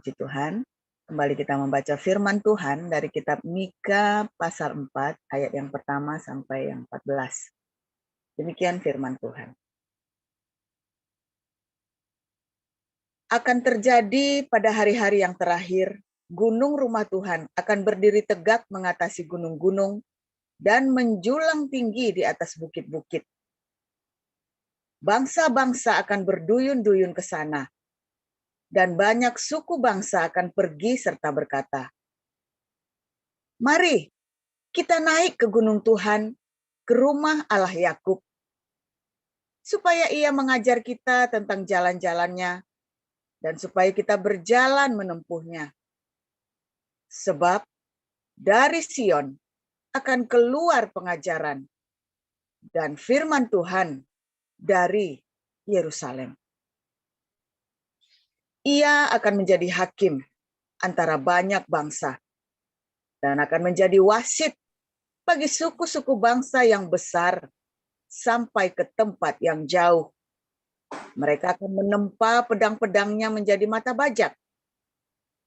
Puji Tuhan, kembali kita membaca firman Tuhan dari kitab Mika pasal 4 ayat yang pertama sampai yang 14. Demikian firman Tuhan. Akan terjadi pada hari-hari yang terakhir, gunung rumah Tuhan akan berdiri tegak mengatasi gunung-gunung dan menjulang tinggi di atas bukit-bukit. Bangsa-bangsa akan berduyun-duyun ke sana, dan banyak suku bangsa akan pergi serta berkata, "Mari, kita naik ke gunung Tuhan, ke rumah Allah Yakub, supaya Ia mengajar kita tentang jalan-jalannya, dan supaya kita berjalan menempuhnya. Sebab dari Sion akan keluar pengajaran, dan firman Tuhan dari Yerusalem. Ia akan menjadi hakim antara banyak bangsa, dan akan menjadi wasit bagi suku-suku bangsa yang besar sampai ke tempat yang jauh. Mereka akan menempa pedang-pedangnya menjadi mata bajak,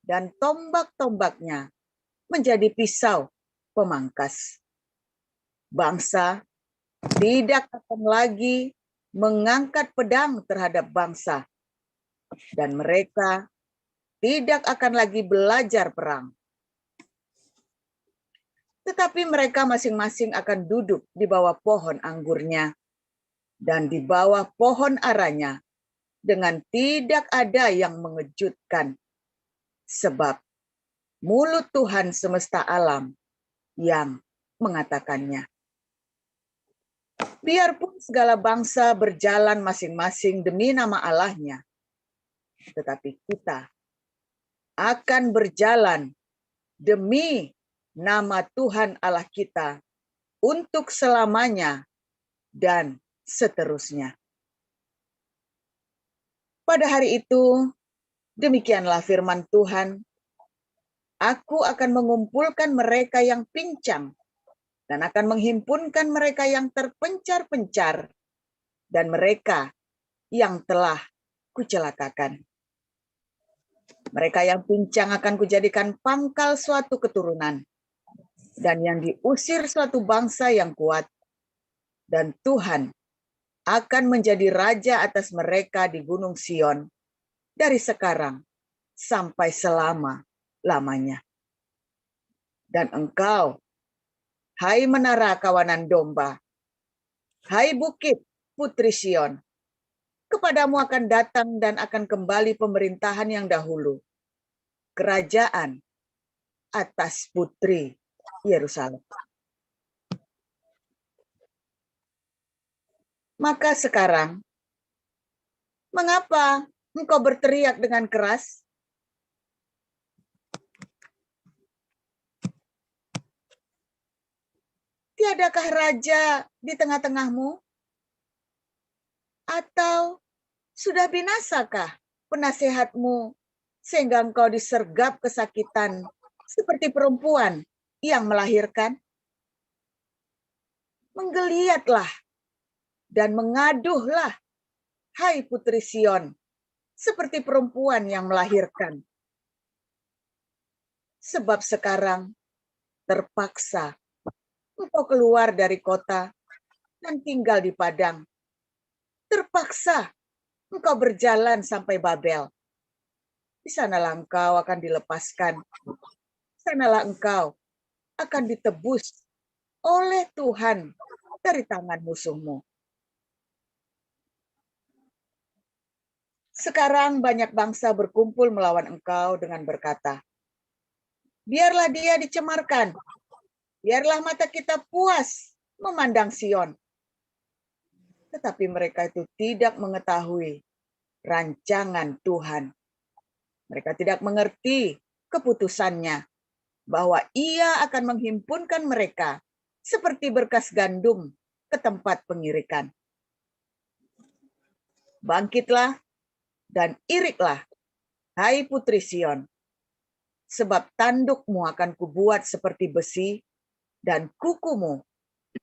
dan tombak-tombaknya menjadi pisau pemangkas. Bangsa tidak akan lagi mengangkat pedang terhadap bangsa, dan mereka tidak akan lagi belajar perang. Tetapi mereka masing-masing akan duduk di bawah pohon anggurnya dan di bawah pohon aranya, dengan tidak ada yang mengejutkan, sebab mulut Tuhan semesta alam yang mengatakannya. Biarpun segala bangsa berjalan masing-masing demi nama Allahnya, tetapi kita akan berjalan demi nama Tuhan Allah kita untuk selamanya dan seterusnya. Pada hari itu, demikianlah firman Tuhan, Aku akan mengumpulkan mereka yang pincang dan akan menghimpunkan mereka yang terpencar-pencar dan mereka yang telah kucelakakan. Mereka yang pincang akan kujadikan pangkal suatu keturunan, dan yang diusir suatu bangsa yang kuat. Dan Tuhan akan menjadi raja atas mereka di Gunung Sion, dari sekarang sampai selama-lamanya. Dan engkau, hai menara kawanan domba, hai bukit putri Sion, kepadamu akan datang dan akan kembali pemerintahan yang dahulu, kerajaan atas putri Yerusalem. Maka sekarang, mengapa engkau berteriak dengan keras? Tiadakah raja di tengah-tengahmu? Atau sudah binasakah penasehatmu sehingga engkau disergap kesakitan seperti perempuan yang melahirkan? Menggeliatlah dan mengaduhlah, hai putri Sion, seperti perempuan yang melahirkan. Sebab sekarang terpaksa engkau keluar dari kota dan tinggal di padang. Terpaksa engkau berjalan sampai Babel. Di sanalah engkau akan dilepaskan. Di sanalah engkau akan ditebus oleh Tuhan dari tangan musuhmu. Sekarang banyak bangsa berkumpul melawan engkau dengan berkata, biarlah dia dicemarkan, biarlah mata kita puas memandang Sion. Tetapi mereka itu tidak mengetahui rancangan Tuhan. Mereka tidak mengerti keputusannya, bahwa Ia akan menghimpunkan mereka seperti berkas gandum ke tempat pengirikan. Bangkitlah dan iriklah, hai putri Sion, sebab tandukmu akan kubuat seperti besi, dan kukumu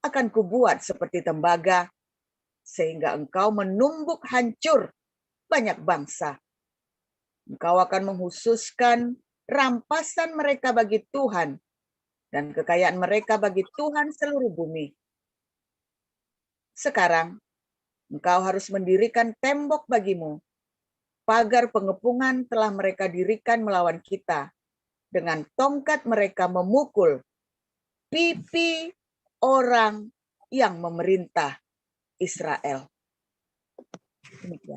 akan kubuat seperti tembaga, sehingga engkau menumbuk hancur banyak bangsa. Engkau akan menghususkan rampasan mereka bagi Tuhan dan kekayaan mereka bagi Tuhan seluruh bumi. Sekarang, engkau harus mendirikan tembok bagimu. Pagar pengepungan telah mereka dirikan melawan kita. Dengan tongkat mereka memukul pipi orang yang memerintah Israel.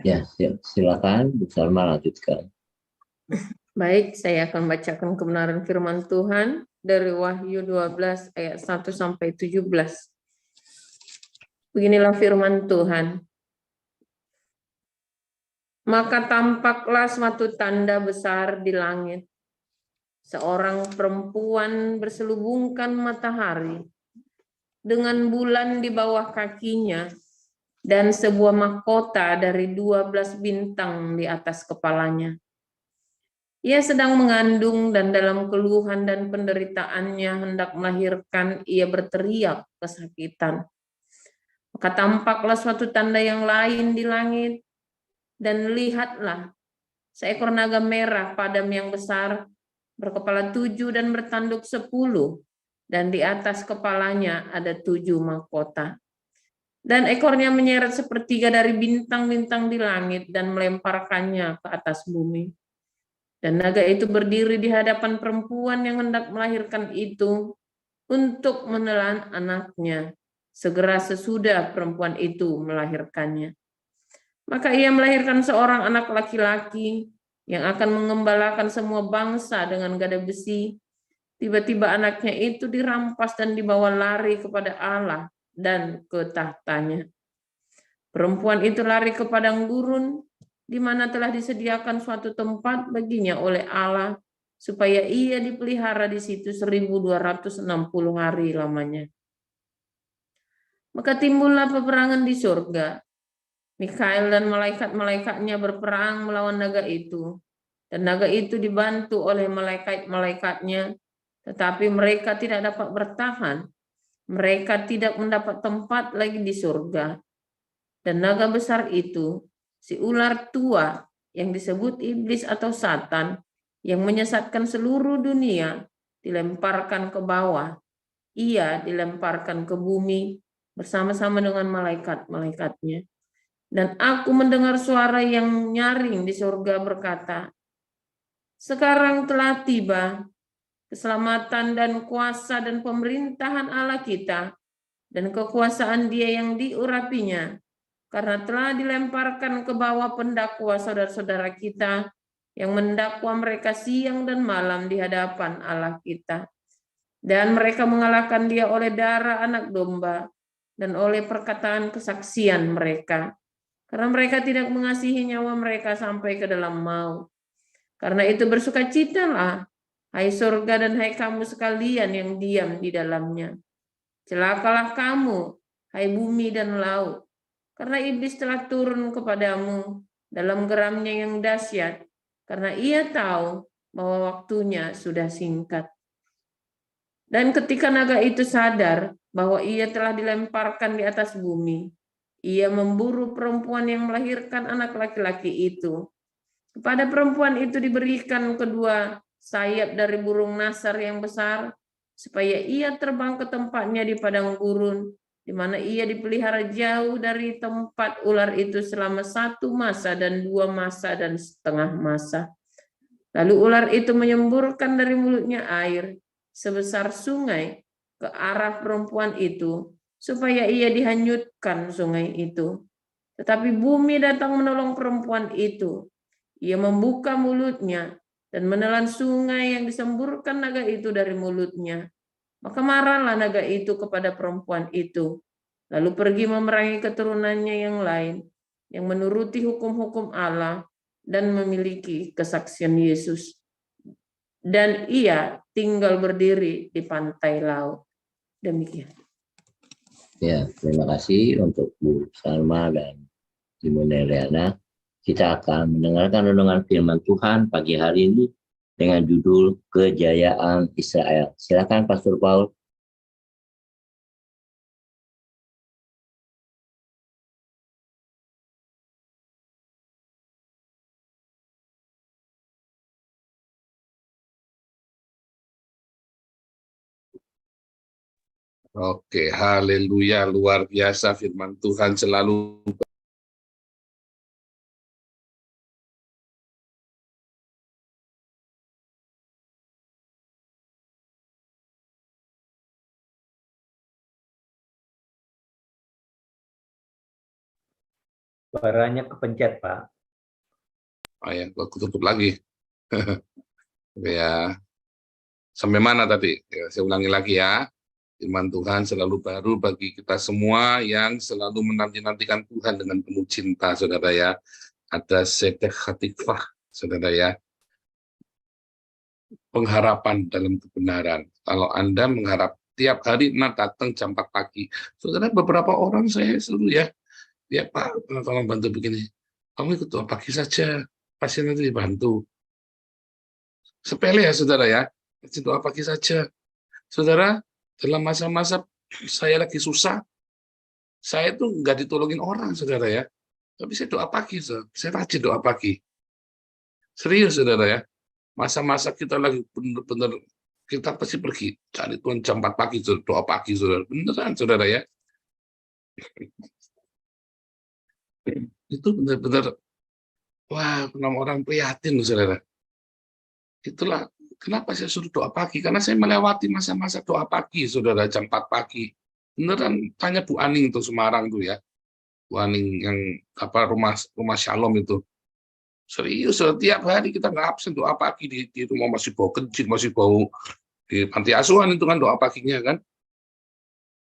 Ya, silakan Bu Salma lanjutkan. Baik, saya akan bacakan kebenaran firman Tuhan dari Wahyu 12 ayat 1 sampai 17. Beginilah firman Tuhan. Maka tampaklah suatu tanda besar di langit. Seorang perempuan berselubungkan matahari dengan bulan di bawah kakinya dan sebuah mahkota dari 12 bintang di atas kepalanya. Ia sedang mengandung dan dalam keluhan dan penderitaannya hendak melahirkan, ia berteriak kesakitan. Maka tampaklah suatu tanda yang lain di langit, dan lihatlah, seekor naga merah padam yang besar, berkepala 7 dan bertanduk 10, dan di atas kepalanya ada 7 mahkota. Dan ekornya menyeret sepertiga dari bintang-bintang di langit dan melemparkannya ke atas bumi. Dan naga itu berdiri di hadapan perempuan yang hendak melahirkan itu untuk menelan anaknya segera sesudah perempuan itu melahirkannya. Maka ia melahirkan seorang anak laki-laki yang akan mengembalakan semua bangsa dengan gada besi. Tiba-tiba anaknya itu dirampas dan dibawa lari kepada Allah dan ke tahtanya. Perempuan itu lari ke padang gurun, di mana telah disediakan suatu tempat baginya oleh Allah, supaya ia dipelihara di situ 1260 hari lamanya. Maka timbullah peperangan di surga. Mikael dan malaikat-malaikatnya berperang melawan naga itu. Dan naga itu dibantu oleh malaikat-malaikatnya, tetapi mereka tidak dapat bertahan. Mereka tidak mendapat tempat lagi di surga. Dan naga besar itu, si ular tua yang disebut iblis atau Satan, yang menyesatkan seluruh dunia, dilemparkan ke bawah. Ia dilemparkan ke bumi bersama-sama dengan malaikat-malaikatnya. Dan aku mendengar suara yang nyaring di surga berkata, sekarang telah tiba keselamatan dan kuasa dan pemerintahan Allah kita dan kekuasaan Dia yang diurapinya, karena telah dilemparkan ke bawah pendakwa saudara-saudara kita yang mendakwa mereka siang dan malam di hadapan Allah kita. Dan mereka mengalahkan Dia oleh darah anak domba dan oleh perkataan kesaksian mereka. Karena mereka tidak mengasihi nyawa mereka sampai ke dalam maut. Karena itu bersukacitalah, hai surga dan hai kamu sekalian yang diam di dalamnya. Celakalah kamu, hai bumi dan laut, karena iblis telah turun kepadamu dalam geramnya yang dahsyat, karena ia tahu bahwa waktunya sudah singkat. Dan ketika naga itu sadar bahwa ia telah dilemparkan di atas bumi, ia memburu perempuan yang melahirkan anak laki-laki itu. Kepada perempuan itu diberikan kedua sayap dari burung nasar yang besar, supaya ia terbang ke tempatnya di padang gurun, di mana ia dipelihara jauh dari tempat ular itu selama 1 masa dan 2 masa dan setengah masa. Lalu ular itu menyemburkan dari mulutnya air sebesar sungai ke arah perempuan itu, supaya ia dihanyutkan sungai itu. Tetapi bumi datang menolong perempuan itu. Ia membuka mulutnya dan menelan sungai yang disemburkan naga itu dari mulutnya. Maka marahlah naga itu kepada perempuan itu, lalu pergi memerangi keturunannya yang lain, yang menuruti hukum-hukum Allah dan memiliki kesaksian Yesus. Dan ia tinggal berdiri di pantai laut. Demikian. Ya, terima kasih untuk Bu Salma dan Ibu Neliana. Kita akan mendengarkan renungan firman Tuhan pagi hari ini dengan judul Kejayaan Israel. Silakan Pastor Paul. Oke, haleluya, luar biasa firman Tuhan selalu. Suaranya kepencet, Pak. Oh ya, aku tutup lagi. Ya, sampai mana tadi? Ya, saya ulangi lagi ya. Firman Tuhan selalu baru bagi kita semua yang selalu menanti-nantikan Tuhan dengan penuh cinta, saudara ya. Ada sedek hatikvah, saudara ya. Pengharapan dalam kebenaran. Kalau Anda mengharap tiap hari datang jam 4 pagi. Saudara, beberapa orang saya selalu ya Pak, tolong bantu begini. Kamu ikut doa pagi saja, pasti nanti dibantu. Sepele ya saudara ya, doa pagi saja. Saudara, dalam masa-masa saya lagi susah, saya tuh nggak ditolongin orang saudara ya. Tapi saya doa pagi, saya rajin doa pagi. Serius saudara ya, masa-masa kita lagi benar-benar kita pasti pergi cari Tuhan jam 4 pagi, doa pagi saudara. Beneran saudara ya. Itu benar-benar, wah, orang prihatin saudara. Itulah kenapa saya suruh doa pagi, karena saya melewati masa-masa doa pagi, saudara, jam 4 pagi. Beneran, tanya Bu Aning tuh Semarang tuh ya, Bu Aning yang rumah Shalom itu. Serius, tiap hari kita nggak absen doa pagi di rumah, masih bau kencing, masih bau di panti asuhan itu kan doa paginya kan.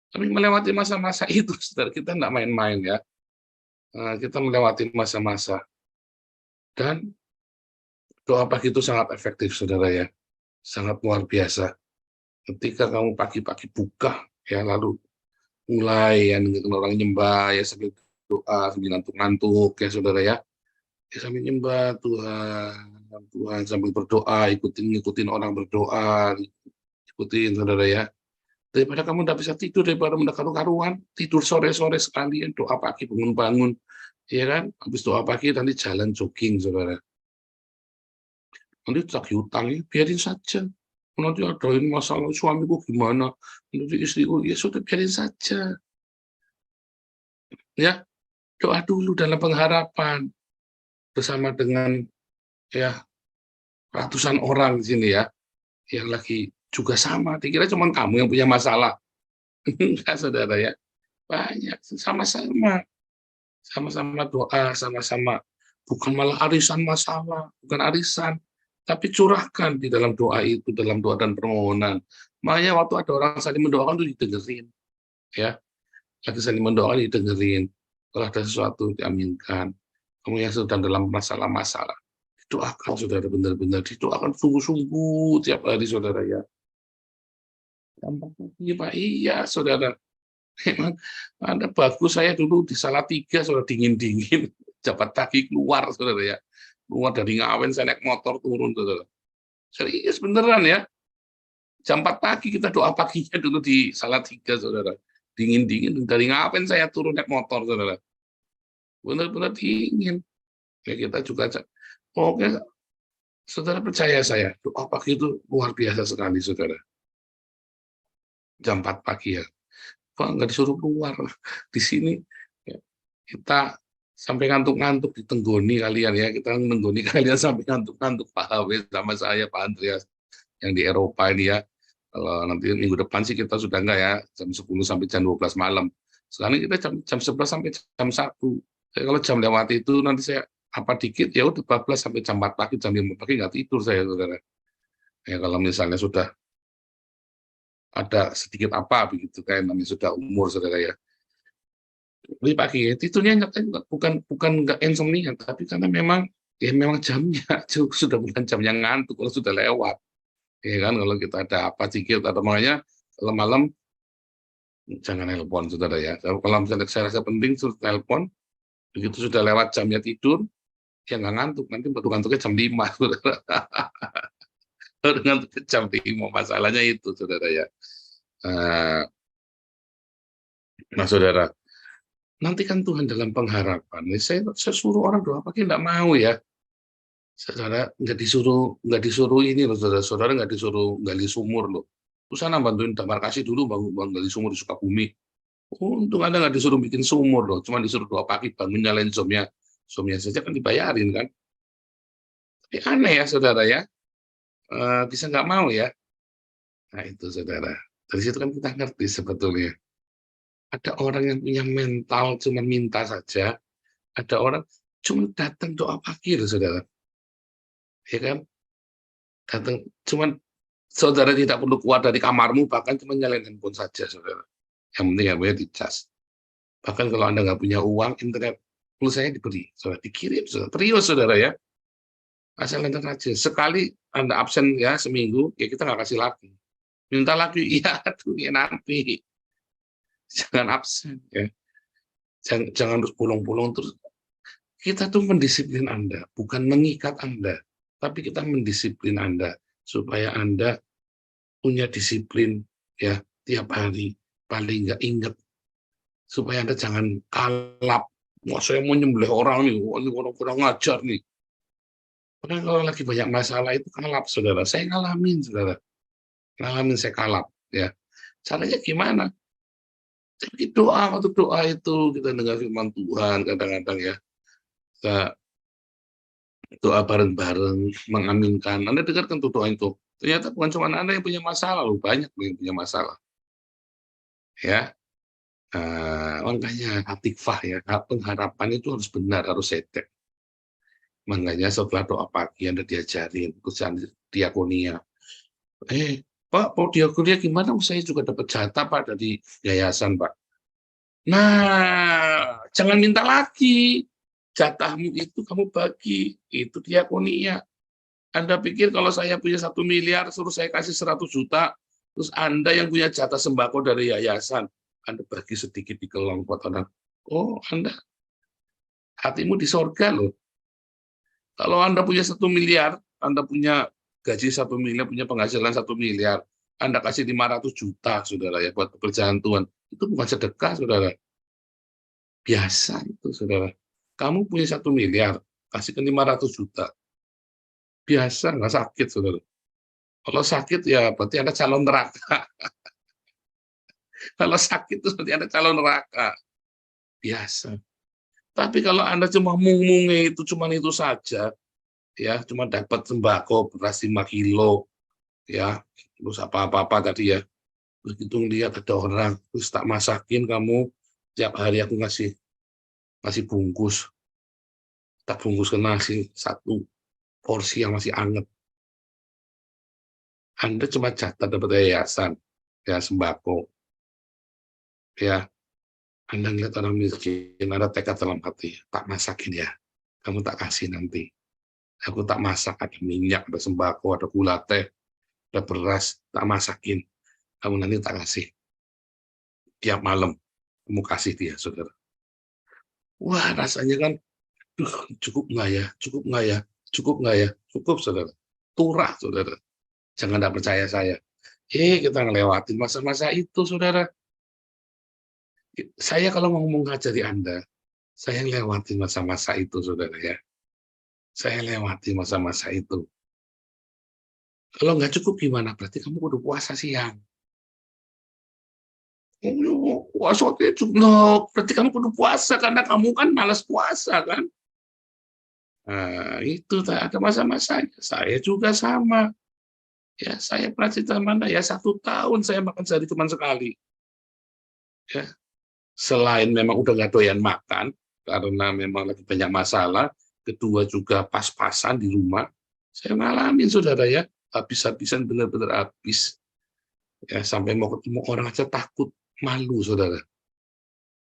Tapi melewati masa-masa itu, saudara, kita nggak main-main ya. Kita melewati masa-masa. Dan doa pagi itu sangat efektif, saudara ya. Sangat luar biasa. Ketika kamu pagi-pagi buka, ya lalu mulai ya dengan orang nyembah ya sambil doa, sambil ngantuk-ngantuk ya saudara ya. Ya sambil nyembah Tuhan sambil berdoa, ikutin orang berdoa, ikutin saudara ya. Daripada kamu tidak bisa tidur, daripada udah karu-karuan, tidur sore-sore sekalian, doa pagi bangun-bangun, ya kan? Habis doa pagi nanti jalan jogging saudara. Nanti tak hutang, biarin saja. Nanti ada ini masalah suamiku gimana, nanti istriku, ya sudah biarin saja. Ya, doa dulu dalam pengharapan bersama dengan ya ratusan orang di sini ya, yang lagi juga sama. Dikira cuma kamu yang punya masalah, enggak saudara ya, banyak sama-sama doa, sama-sama bukan malah arisan masalah, bukan arisan. Tapi curahkan di dalam doa itu, dalam doa dan permohonan. Makanya waktu ada orang saling mendoakan itu didengerin. Ya, lagi saling mendoakan didengerin. Kalau ada sesuatu diaminkan. Kamu yang sedang dalam masalah-masalah, didoakan saudara, benar-benar didoakan sungguh-sungguh tiap hari saudara ya. Iya Pak, iya saudara. Memang ada bagus, saya dulu di Salatiga saudara, dingin-dingin. Jabat pagi keluar saudara ya. Keluar dari Ngawen, saya naik motor turun, saudara. Serius, beneran ya. Jam 4 pagi kita doa paginya dulu di Salatiga, saudara. Dingin-dingin, dari Ngawen saya turun naik motor, saudara. Benar-benar dingin. Ya kita juga, oke, saudara percaya saya, doa pagi itu luar biasa sekali, saudara. Jam 4 pagi ya. Pak, nggak disuruh keluar. Di sini, ya, kita sampai ngantuk-ngantuk ditenggoni kalian ya, kita menggoni kalian sampai ngantuk-ngantuk, Pak Hafiz sama saya, Pak Andreas yang di Eropa ini ya. Kalau nanti minggu depan sih kita sudah enggak ya, jam 10 sampai jam 12 malam. Sekarang kita jam 11 sampai jam 1. Kalau jam lewat itu nanti saya apa dikit ya udah 12 sampai jam 4 pagi, jam 5 pagi nggak tidur saya, saudara. Ya kalau misalnya sudah ada sedikit apa begitu kan, namanya sudah umur, saudara ya. Lebih pagi tidurnya bukan nggak insomnia, tapi karena memang jamnya sudah bukan jamnya ngantuk, kalau sudah lewat ya kan. Kalau kita ada apa sedikit atau makanya kalau malam jangan telepon, saudara ya. Kalau misalnya saya rasa penting sudah telepon, begitu sudah lewat jamnya tidur ya nggak ngantuk, nanti baru ngantuknya jam 5 saudara. Baru ngantuknya jam 5, masalahnya itu saudara ya. Nah saudara, nantikan Tuhan dalam pengharapan. Saya suruh orang doa pagi nggak mau ya, saudara. Nggak disuruh ini loh, saudara nggak disuruh gali sumur loh. Sana bantuin demarkasi dulu, bangun dari sumur di Sukabumi. Untung Anda nggak disuruh bikin sumur loh, cuma disuruh 2 pagi bangun nyalain somnya saja kan dibayarin kan. Tapi aneh ya saudara ya, bisa nggak mau ya. Nah itu saudara, dari situ kan kita ngerti sebetulnya. Ada orang yang punya mental cuma minta saja, ada orang cuma datang doa pagi loh saudara. Ya kan? Datang cuman saudara tidak perlu keluar dari kamarmu, bahkan cuma nyalain handphone saja saudara. Yang penting ya boleh dicas. Bahkan kalau Anda nggak punya uang, internet pulsanya diberi, saudara, dikirim, saudara. Serius saudara ya. Asal Anda rajin. Sekali Anda absen ya seminggu, ya kita nggak kasih lagi. Minta lagi, iya tuh ya nanti. Jangan absen ya. Jangan terus pulang-pulang terus. Kita tuh mendisiplin Anda, bukan mengikat Anda, tapi kita mendisiplin Anda supaya Anda punya disiplin ya tiap hari, paling nggak ingat, supaya Anda jangan kalap. Wah, saya mau nyembelih orang nih, wah, ini orang kurang ngajar nih. Karena kalau lagi banyak masalah itu kalap, saudara. Saya ngalamin, saudara. Ngalamin saya kalap, ya. Caranya gimana? Jadi doa, waktu doa itu kita dengar firman Tuhan kadang-kadang ya. Kita doa bareng-bareng, mengaminkan. Anda dengarkan tuh doa itu. Ternyata bukan cuma Anda yang punya masalah, loh. Banyak yang punya masalah. Ya, makanya atikfah ya, pengharapan itu harus benar, harus sedek. Makanya setelah doa pagi Anda diajarin pekerjaan diakonia. Pak, mau diakonia gimana? Saya juga dapat jatah Pak dari yayasan Pak. Nah, jangan minta lagi. Jatahmu itu kamu bagi, itu diakonia. Anda pikir kalau saya punya 1 miliar, suruh saya kasih 100 juta, terus Anda yang punya jatah sembako dari yayasan, Anda bagi sedikit di kelong buat orang. Oh, Anda hatimu di sorga loh. Kalau Anda punya 1 miliar, Anda punya gaji 1 miliar, punya penghasilan 1 miliar, Anda kasih 500 juta, saudara ya, buat pekerjaan Tuhan. Itu bukan sedekah, saudara. Biasa itu, saudara. Kamu punya 1 miliar, kasihkan 500 juta. Biasa, nggak sakit, saudara. Kalau sakit, ya berarti Anda calon neraka. Kalau sakit, itu berarti Anda calon neraka. Biasa. Tapi kalau Anda cuma mungunge itu cuma itu saja, ya cuma dapat sembako beras 5 kilo, ya terus apa-apa tadi ya, begitu lihat ada orang terus tak masakin kamu tiap hari aku ngasih bungkus, tak bungkus ke nasi 1 porsi yang masih anget. Anda cuma jatah dapat yayasan, ya sembako, ya Anda ngeliat orang miskin, ada tekad dalam hati, tak masakin ya, kamu tak kasih nanti. Aku tak masak, ada minyak, ada sembako, ada gula teh, ada beras, tak masakin. Kamu nanti tak kasih. Tiap malam, kamu kasih dia, saudara. Wah, rasanya kan, cukup nggak ya, cukup nggak ya, cukup nggak ya, cukup, saudara. Turah, saudara. Jangan tak percaya saya. Kita ngelewatin masa-masa itu, saudara. Saya kalau ngomong ngajari Anda, saya ngelewatin masa-masa itu, saudara ya. Saya lewati masa-masa itu. Kalau nggak cukup gimana? Berarti kamu kudu puasa siang. Puasa cukup, berarti kamu kudu puasa karena kamu kan malas puasa kan. Nah, itu ada masa-masanya. Saya juga sama. Ya, saya pernah cerita mana ya 1 tahun saya makan sehari cuma sekali. Ya, selain memang udah nggak doyan makan karena memang lagi banyak masalah, kedua juga pas-pasan di rumah. Saya ngalamin, saudara ya, habis-habisan, benar-benar habis. Ya, sampai mau ketemu orang aja takut, malu, saudara.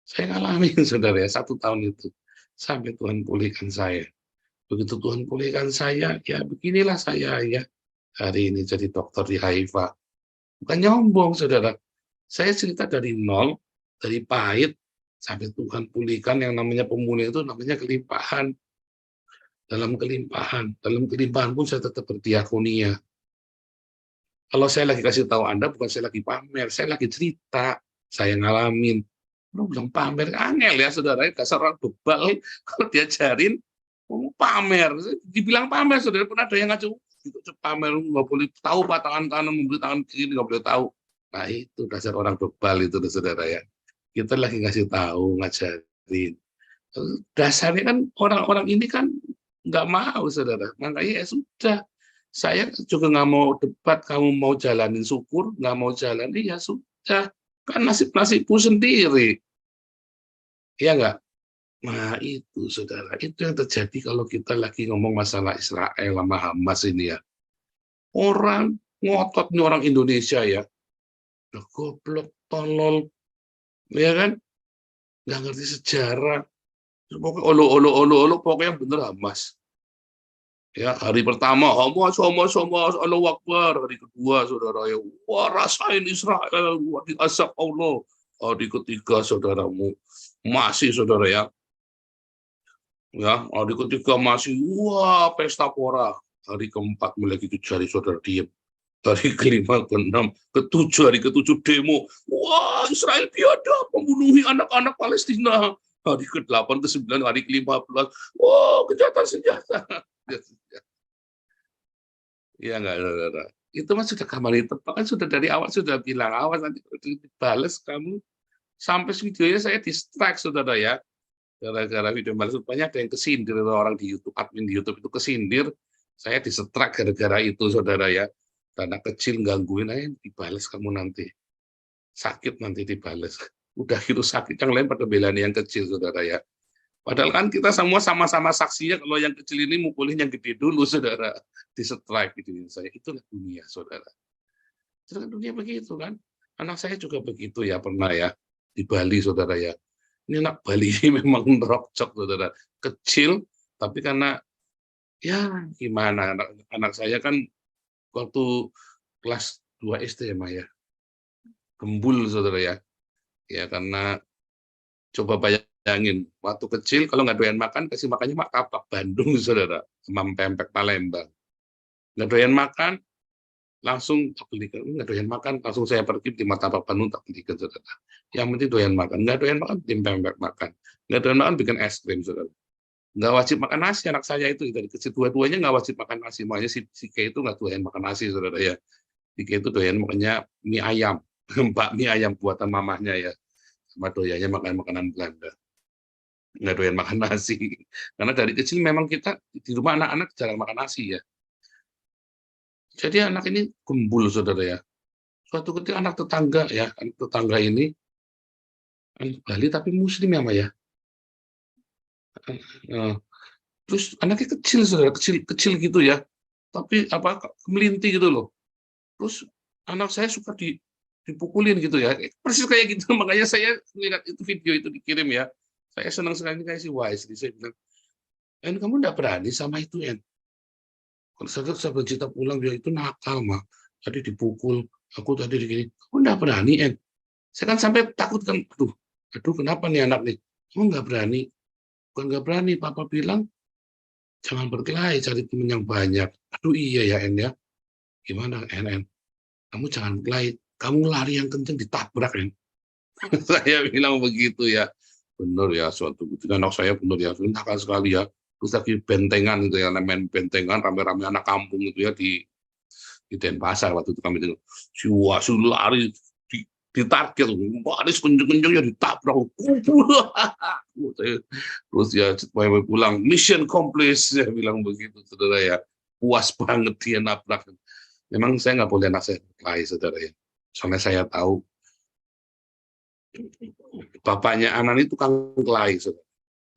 Saya ngalamin, saudara ya, 1 tahun itu. Sampai Tuhan pulihkan saya. Begitu Tuhan pulihkan saya, ya beginilah saya ya. Hari ini jadi dokter di Haifa. Bukan nyombong, saudara. Saya cerita dari nol, dari pahit, sampai Tuhan pulihkan. Yang namanya pemulihan itu namanya kelimpahan. Dalam kelimpahan pun saya tetap berdiakonia. Kalau saya lagi kasih tahu Anda, bukan saya lagi pamer, saya lagi cerita, saya ngalamin. Lu bilang pamer, angel ya saudara, dasar orang bebal, kalau diajarin, pamer. Dibilang pamer, saudara, pernah ada yang ngacu, ikut pamer, nggak boleh tahu Pak, tangan kanan memberi tangan kiri, nggak boleh tahu. Nah itu dasar orang bebal itu, saudara ya. Kita lagi ngasih tahu, ngajarin. Dasarnya kan orang-orang ini kan nggak mau, saudara. Makanya ya sudah, saya juga nggak mau debat. Kamu mau jalanin syukur, nggak mau jalanin ya sudah. Kan nasib-nasibmu sendiri. Iya nggak? Nah itu, saudara. Itu yang terjadi kalau kita lagi ngomong masalah Israel sama Hamas ini ya. Orang ngotot nih, orang Indonesia ya. Udah goblok, tolol, ya kan? Nggak ngerti sejarah. Pokoknya olo, pokoknya bener Hamas. Ya, hari pertama Hamas, Allahu Akbar. Hari kedua, saudara ya, wah rasain Israel, wah diazab Allah. Hari ketiga, saudaramu masih, saudara ya. Ya, hari ketiga masih, wah pesta pora. Hari keempat mulai gitu jari, saudara diem. Hari kelima, keenam, ketujuh, hari ketujuh demo. Wah, Israel biadab membunuhi anak-anak Palestina. Hari ke-8, ke-9, hari ke-15. Wah, kejahatan senjata. Iya enggak, saudara. Itu mah sudah kamar hitam. Kan sudah dari awal sudah bilang, awas nanti dibales kamu. Sampai videonya saya di-strike, saudara ya. Gara-gara video balas, rupanya ada yang kesindir, orang di YouTube, admin di YouTube itu kesindir. Saya di-strike gara-gara itu, saudara ya. Anak kecil gangguin aja, dibales kamu nanti. Sakit nanti dibales. Udah gitu sakit, yang lain pada belain yang kecil, saudara ya. Padahal kan kita semua sama-sama saksinya, kalau yang kecil ini mukulin yang gede dulu, saudara. Di-strike gitu saya. Itulah dunia, saudara. Itulah dunia begitu kan. Anak saya juga begitu ya, pernah ya. Di Bali, saudara ya. Ini anak Bali ini memang merokcok, saudara. Kecil, tapi karena, ya gimana, anak saya kan waktu kelas 2 SD ya, Maya. Gembul, saudara ya. Ya karena coba bayangin, waktu kecil kalau nggak doyan makan, kasih makannya martabak Bandung, saudara. Sama pempek Palembang. Nggak doyan makan, langsung tak belikan. Nggak doyan makan, langsung saya pergi di martabak Bandung, tak belikan, saudara. Yang penting doyan makan. Nggak doyan makan, tim pempek makan. Nggak doyan makan, bikin es krim, saudara. Nggak wajib makan nasi, anak saya itu dari kecil dua-duanya nggak wajib makan nasi. Makanya si K itu nggak doyan makan nasi, saudara ya. Si K itu doyan makanya mie ayam, mie ayam buatan mamahnya ya. Sama doyannya makan makanan Belanda. Nggak doyan makan nasi. Karena dari kecil memang kita di rumah anak-anak jarang makan nasi ya. Jadi anak ini gembul, saudara ya. Suatu ketika anak tetangga ya, anak tetangga ini anak Bali tapi Muslim ya, Maya. Terus anaknya kecil, saudara, kecil gitu ya, tapi apa melinti gitu loh. Terus anak saya suka dipukulin gitu ya, persis kayak gitu. Makanya saya lihat itu video itu dikirim ya, saya senang sekali kayak si Wise. Saya bilang, En kamu nggak berani sama itu, En. Kalau saya bercerita pulang, dia itu nakal mah. Tadi dipukul, aku tadi begini. Kamu nggak berani, En. Saya kan sampai takut kan, aduh kenapa nih anak nih? Kamu nggak berani. Bukan nggak berani, Papa bilang, jangan berkelahi, cari teman yang banyak. Aduh iya ya, En ya. Gimana, En? Kamu jangan berkelahi. Kamu lari yang kenceng ditabrak, En. Saya bilang begitu ya. Benar ya, suatu ketika anak saya benar ya, nakal sekali ya. Terus lagi bentengan gitu ya, main bentengan, rame-rame anak kampung itu ya di Denpasar waktu itu kami itu. Si Wasu lari ditarget, lari kenceng-kenceng ya ditabrak. Terus ya pulang, mission accomplished, saya bilang begitu, saudara ya. Puas banget dia nabrak. Memang saya nggak boleh anak saya berkelahi, saudara ya. Soalnya saya tahu bapaknya Anan itu tukang kelahi, saudara.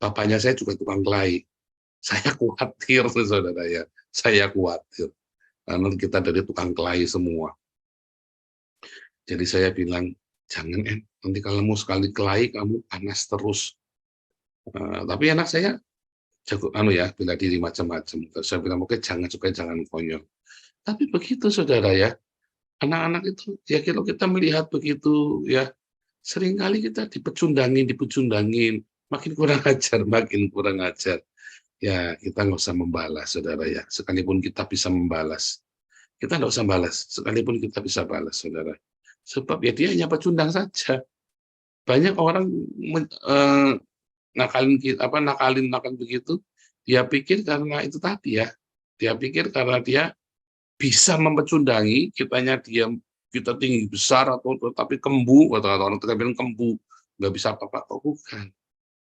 Bapaknya saya juga tukang kelahi. Saya khawatir, saudara ya. Saya khawatir. Karena kita dari tukang kelahi semua. Jadi saya bilang, jangan, En. Nanti kalau mau sekali kelahi, kamu panas terus. Tapi anak saya jago ya, bela diri macam-macam. Saya bilang, oke, jangan konyol. Tapi begitu, saudara ya. Anak-anak itu, ya kalau kita melihat begitu, ya seringkali kita dipecundangin, makin kurang ajar. Ya, kita nggak usah membalas, saudara ya. Sekalipun kita bisa membalas, kita nggak usah balas. Sekalipun kita bisa balas, saudara. Sebab ya dia hanya pecundang saja. Banyak orang nakalin begitu. Dia pikir karena itu tadi ya. Dia pikir karena dia bisa mempecundangi, kitanya diam, kita tinggi besar atau tapi kembu, atau orang Tegal bilang kembu, nggak bisa apa-apa. Oh bukan,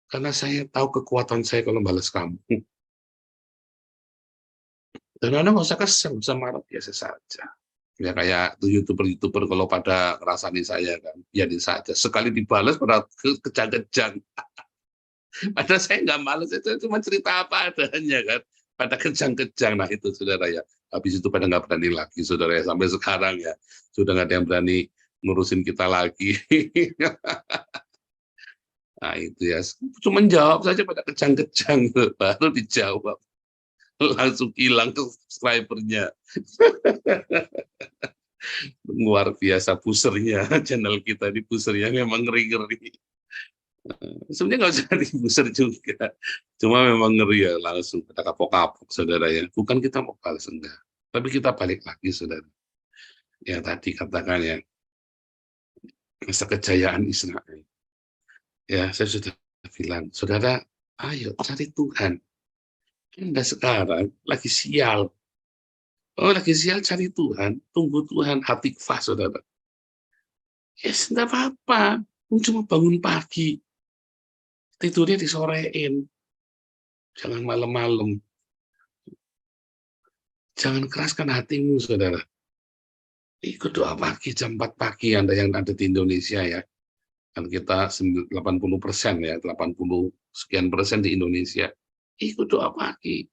karena saya tahu kekuatan saya kalau balas kamu. Dan Anda nggak usah kesel, nggak usah marah, biasa saja. Ya kayak YouTuber kalau pada ngerasani saya kan, biarin saja. Sekali dibalas pada kejang-kejang. Padahal saya nggak males, itu cuma cerita apa adanya kan. Pada kejang-kejang, nah itu saudara ya. Habis itu pada nggak berani lagi saudara ya. Sampai sekarang ya, sudah nggak ada yang berani ngurusin kita lagi. Nah itu ya, cuma jawab saja pada kejang-kejang, baru dijawab. Langsung hilang subscribernya. Luar biasa pusernya, channel kita di pusernya memang ngeri-ngeri. Sebenarnya nggak usah dibuser juga, cuma memang ngeri ya, langsung kita kapok-kapok saudara ya. Bukan kita mau balas, enggak, tapi kita balik lagi saudara. Yang tadi katakan ya, masa kejayaan Israel. Ya saya sudah bilang, saudara, ayo cari Tuhan. Anda sekarang lagi sial. Oh lagi sial, cari Tuhan, tunggu Tuhan, hatikvah saudara. Yes, enggak apa-apa, cuma bangun pagi, tidurnya disorein, jangan malam-malam. Jangan keraskan hatimu, saudara. Ikut doa pagi, jam 4 pagi, Anda yang ada di Indonesia ya. Kan kita 80% ya, 80 sekian persen di Indonesia. Ikut doa pagi.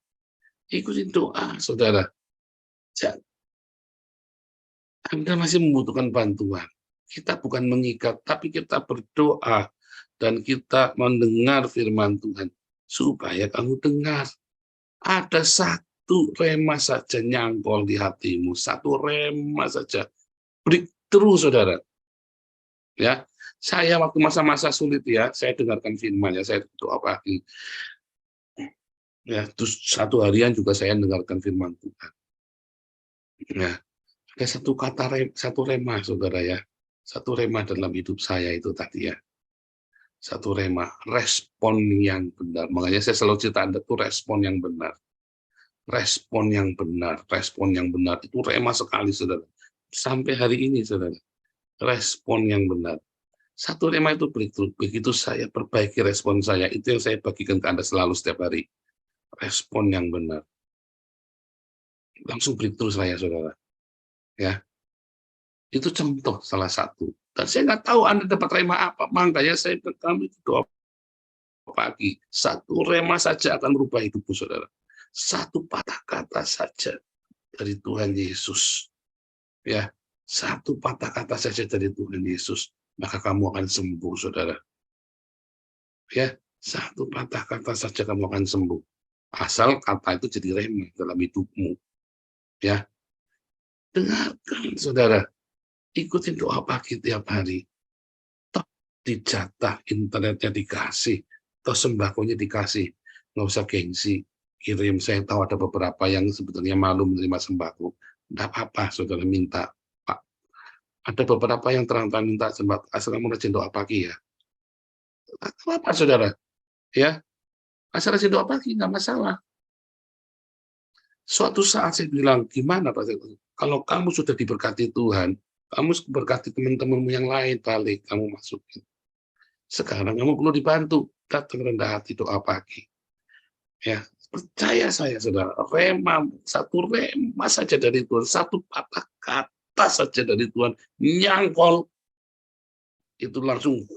Ikutin doa, saudara. Anda masih membutuhkan bantuan. Kita bukan mengikat, tapi kita berdoa. Dan kita mendengar firman Tuhan. Supaya kamu dengar. Ada satu rema saja nyangkol di hatimu. Satu rema saja. Breakthrough, saudara. Ya, saya waktu masa-masa sulit ya, saya dengarkan firman ya, saya doa pagi. Ya, terus satu harian juga saya dengarkan firman Tuhan. Ya, ada satu kata satu rema, saudara ya. Satu rema dalam hidup saya itu tadi ya. Satu rema, respon yang benar. Makanya saya selalu cerita Anda tuh respon yang benar. Respon yang benar, respon yang benar itu rema sekali, saudara. Sampai hari ini, saudara. Respon yang benar. Satu rema itu breakthrough. Begitu saya perbaiki respon saya, itu yang saya bagikan ke Anda selalu setiap hari. Respon yang benar. Langsung breakthrough saya, saudara. Ya, itu contoh salah satu. Dan saya nggak tahu Anda dapat rema apa. Makanya saya kami doa pagi. Satu rema saja akan merubah hidupmu, saudara. Satu patah kata saja dari Tuhan Yesus. Ya, satu patah kata saja dari Tuhan Yesus, maka kamu akan sembuh, saudara. Ya, satu patah kata saja kamu akan sembuh. Asal kata itu jadi rema dalam hidupmu. Ya, dengarkan, saudara. Ikutin doa pagi tiap hari. Toh dijatah internetnya dikasih, toh sembakonya dikasih. Nggak usah gengsi. Kirim, saya tahu ada beberapa yang sebetulnya malu menerima sembako. Tidak apa-apa, saudara minta. Pak, ada beberapa yang terang-terangan minta sembako. Asal kamu rajin doa pagi ya. Apa-apa, saudara? Ya, asal rajin doa pagi, nggak masalah. Suatu saat saya bilang, gimana Pak? Kalau kamu sudah diberkati Tuhan, kamu berkati teman-temanmu yang lain, balik, kamu masukin. Sekarang kamu perlu dibantu, datang rendah hati doa pagi. Ya, percaya saya, saudara, rema, satu rema saja dari Tuhan, satu patah kata saja dari Tuhan, nyangkol, itu langsung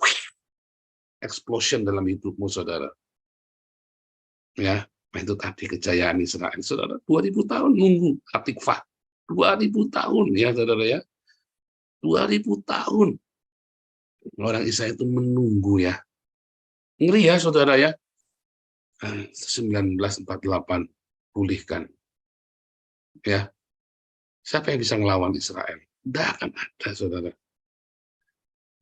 explosion dalam hidupmu, saudara. Ya, itu tadi kejayaan Israel, saudara. 2000 tahun nunggu hatikvah. 2000 tahun, ya, saudara ya. 2000 tahun. Orang Israel itu menunggu ya. Ngeri ya, saudara ya. 1948 pulihkan. Ya. Siapa yang bisa ngelawan Israel? Tidak akan ada, saudara.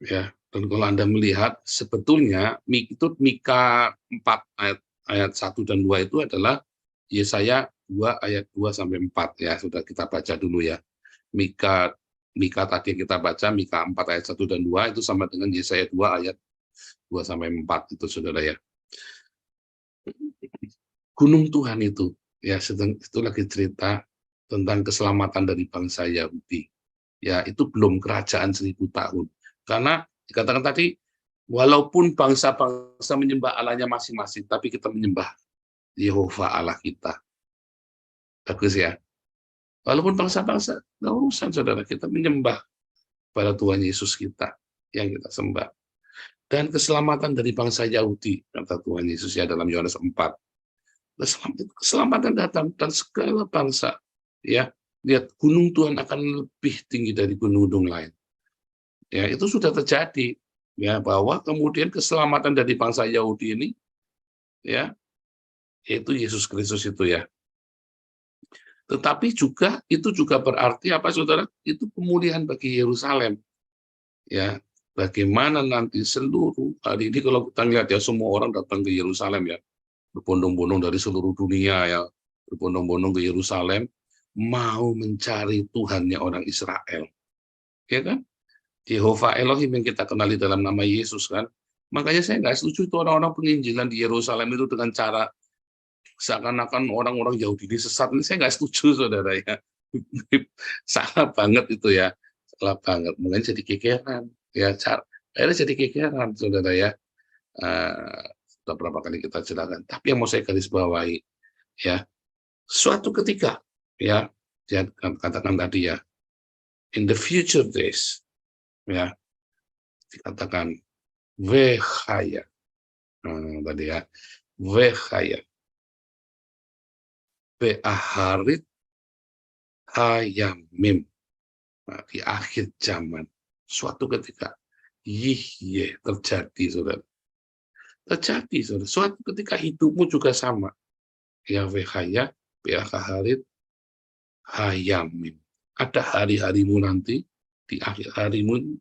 Ya. Dan kalau Anda melihat, sebetulnya itu Mika 4 ayat 1 dan 2 itu adalah Yesaya 2 ayat 2 sampai 4 ya. Sudah kita baca dulu ya. Mika tadi yang kita baca, Mika 4 ayat 1 dan 2 itu sama dengan Yesaya 2 ayat 2 sampai 4 itu, saudara ya. Gunung Tuhan itu ya, sedang itu lagi cerita tentang keselamatan dari bangsa Yahudi. Ya, itu belum kerajaan 1000 tahun. Karena dikatakan tadi, walaupun bangsa-bangsa menyembah Allahnya masing-masing, tapi kita menyembah Yehova Allah kita. Bagus ya. Walaupun bangsa-bangsa, nggak urusan saudara, kita menyembah pada Tuhan Yesus kita yang kita sembah. Dan keselamatan dari bangsa Yahudi, kata Tuhan Yesus ya dalam Yohanes 4. Keselamatan datang dan segala bangsa. Ya, lihat gunung Tuhan akan lebih tinggi dari gunung-gunung lain. Ya, itu sudah terjadi. Ya, bahwa kemudian keselamatan dari bangsa Yahudi ini, ya, yaitu Yesus Kristus itu ya. Tetapi juga itu juga berarti apa saudara? Itu pemulihan bagi Yerusalem. Ya, bagaimana nanti seluruh hari ini kalau kita lihat ya semua orang datang ke Yerusalem ya, berbondong-bondong dari seluruh dunia ya, berbondong-bondong ke Yerusalem mau mencari Tuhannya orang Israel. Ya kan? Yehova Elohim yang kita kenali dalam nama Yesus kan. Makanya saya nggak setuju itu orang-orang penginjilan di Yerusalem itu dengan cara seakan-akan orang-orang Yahudi ini sesat. Ini saya nggak setuju saudara ya. Salah banget itu ya, salah banget. Mungkin jadi kekeran ya, akhirnya jadi kekeran saudara ya. Sudah berapa kali kita jelaskan. Tapi yang mau saya garis bawahi ya, suatu ketika ya, dia katakan tadi ya, in the future days ya, dikatakan vehaya tadi ya, vehaya be'aharit hayamim. Nah, di akhir zaman, suatu ketika, yihye terjadi, saudara. Terjadi, saudara. Suatu ketika hidupmu juga sama. Ya vehaya be'aharit hayamim. Ada hari-harimu nanti, di akhir harimu,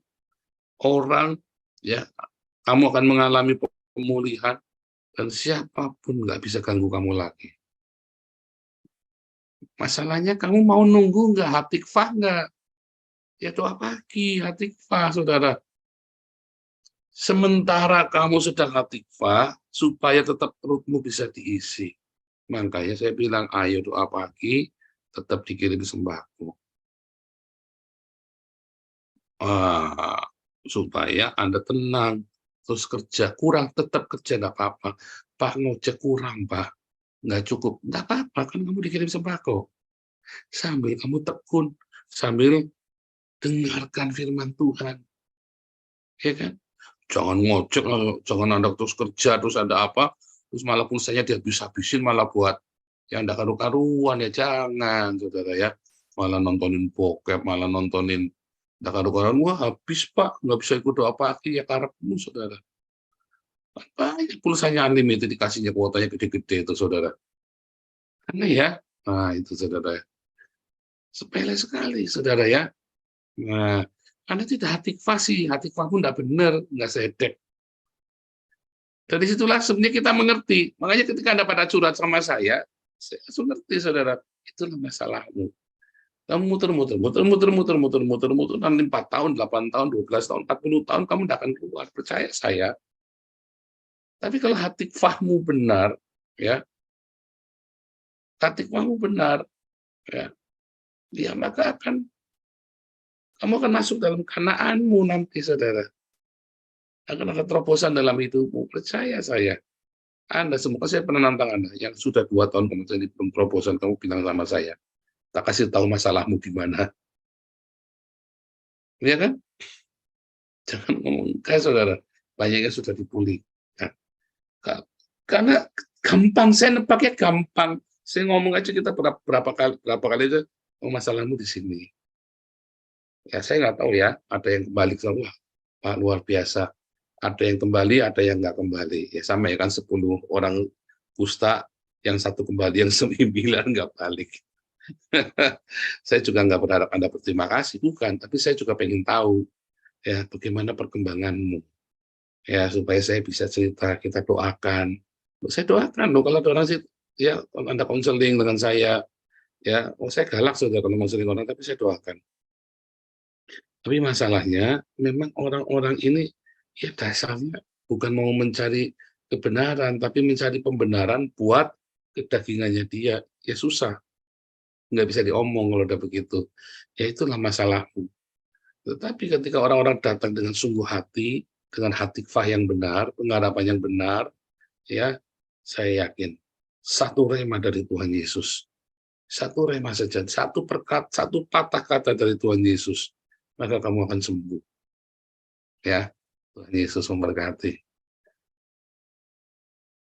orang, ya, kamu akan mengalami pemulihan, dan siapapun nggak bisa ganggu kamu lagi. Masalahnya kamu mau nunggu nggak hatikvah nggak? Ya doa pagi, hatikvah, saudara. Sementara kamu sedang hatikvah, supaya tetap perutmu bisa diisi. Makanya saya bilang, ayo doa pagi, tetap dikirim sembako. Supaya Anda tenang, terus kerja, kurang tetap kerja, nggak apa-apa. Pak, ngojek kurang, Pak. Nggak cukup, nggak apa-apa, kan kamu dikirim sembako. Sambil kamu tekun, sambil dengarkan firman Tuhan. Ya kan? Jangan ngojek, jangan Anda terus kerja, terus ada apa, terus malah pulsanya dihabis-habisin, malah buat yang nggak karu-karuan, ya jangan, saudara ya. Malah nontonin bokep, malah nontonin nggak karu-karuan, wah habis Pak, nggak bisa ikut doa pagi, ya karepmu, saudara. Banyak pulsanya unlimited, dikasihnya kuotanya gede-gede itu, saudara. Karena ya, nah itu saudara. Sepele sekali, saudara ya. Nah, Anda tidak hatikvah sih, hatikvah pun tidak benar, nggak sedek. Dari situlah sebenarnya kita mengerti. Makanya ketika Anda pada curhat sama saya langsung ngerti, saudara. Itulah masalahmu. Kamu muter-muter, nanti 4 tahun, 8 tahun, 12 tahun, 40 tahun, kamu tidak akan keluar. Percaya saya. Tapi kalau hatikvahmu benar, ya, hatikvahmu benar, ya maka kamu akan masuk dalam Kanaanmu nanti, saudara. Akan ada terobosan dalam hidupmu. Percaya saya. Anda, semoga saya pernah nantang Anda. Yang sudah 2 tahun kemudian belum terobosan, kamu bilang sama saya. Tak kasih tahu masalahmu di mana. Ya kan? Jangan ngomong, kayak saudara. Banyaknya sudah dipulihkan. Karena gampang, saya nebaknya gampang. Saya ngomong aja kita berapa kali itu, masalahmu di sini. Ya saya nggak tahu ya, ada yang kembali ke Allah, Pak, luar biasa. Ada yang kembali, ada yang nggak kembali. Ya sama ya kan, 10 orang kusta, yang 1 kembali, yang 9 nggak balik. Saya juga nggak berharap Anda berterima kasih, bukan. Tapi saya juga pengen tahu ya bagaimana perkembanganmu. Ya supaya saya bisa cerita, kita doakan. Saya doakan loh kalau ada orang sih, ya Anda konseling dengan saya, ya saya galak saudara kalau konseling orang, tapi saya doakan. Tapi masalahnya memang orang-orang ini ya dasarnya bukan mau mencari kebenaran, tapi mencari pembenaran buat kedagingannya dia. Ya susah. nggak bisa diomong kalau udah begitu. Ya itulah masalahmu. Tetapi ketika orang-orang datang dengan sungguh hati, dengan hatikvah yang benar, pengharapan yang benar, ya saya yakin satu rema dari Tuhan Yesus, satu rema saja, satu patah kata dari Tuhan Yesus, maka kamu akan sembuh. Ya, Tuhan Yesus memberkati.